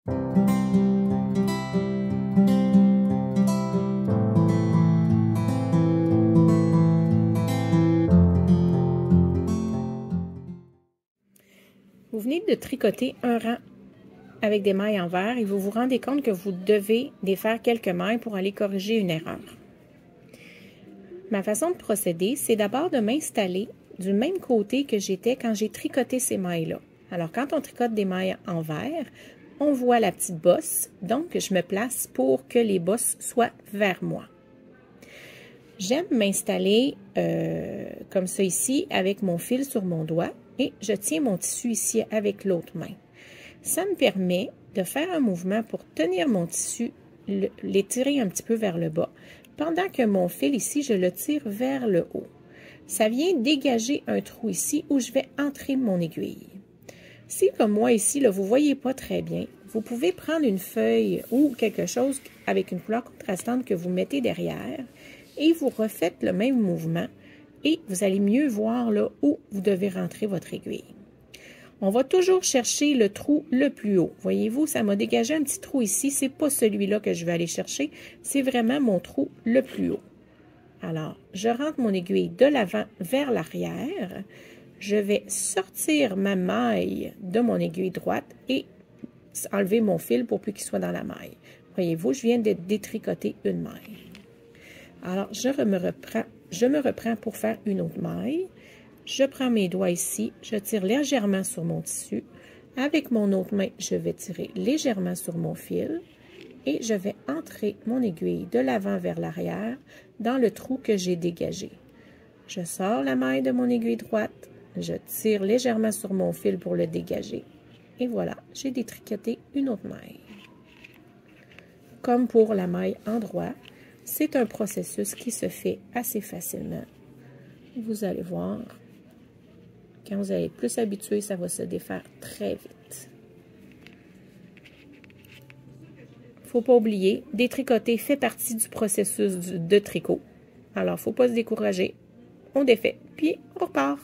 Vous venez de tricoter un rang avec des mailles envers et vous vous rendez compte que vous devez défaire quelques mailles pour aller corriger une erreur. Ma façon de procéder, c'est d'abord de m'installer du même côté que j'étais quand j'ai tricoté ces mailles-là. Alors, quand on tricote des mailles envers, on voit la petite bosse, donc je me place pour que les bosses soient vers moi. J'aime m'installer comme ça ici avec mon fil sur mon doigt et je tiens mon tissu ici avec l'autre main. Ça me permet de faire un mouvement pour tenir mon tissu, l'étirer un petit peu vers le bas, pendant que mon fil ici, je le tire vers le haut. Ça vient dégager un trou ici où je vais entrer mon aiguille. Si, comme moi ici, là, vous ne voyez pas très bien, vous pouvez prendre une feuille ou quelque chose avec une couleur contrastante que vous mettez derrière et vous refaites le même mouvement et vous allez mieux voir là où vous devez rentrer votre aiguille. On va toujours chercher le trou le plus haut. Voyez-vous, ça m'a dégagé un petit trou ici. Ce n'est pas celui-là que je vais aller chercher. C'est vraiment mon trou le plus haut. Alors, je rentre mon aiguille de l'avant vers l'arrière. Je vais sortir ma maille de mon aiguille droite et enlever mon fil pour plus qu'il soit dans la maille. Voyez-vous, je viens de détricoter une maille. Alors, je me reprends pour faire une autre maille. Je prends mes doigts ici, je tire légèrement sur mon tissu. Avec mon autre main, je vais tirer légèrement sur mon fil et je vais entrer mon aiguille de l'avant vers l'arrière dans le trou que j'ai dégagé. Je sors la maille de mon aiguille droite, je tire légèrement sur mon fil pour le dégager. Et voilà, j'ai détricoté une autre maille. Comme pour la maille en droit, c'est un processus qui se fait assez facilement. Vous allez voir. Quand vous allez être plus habitué, ça va se défaire très vite. Il ne faut pas oublier, détricoter fait partie du processus de tricot. Alors, il ne faut pas se décourager. On défait, puis on repart.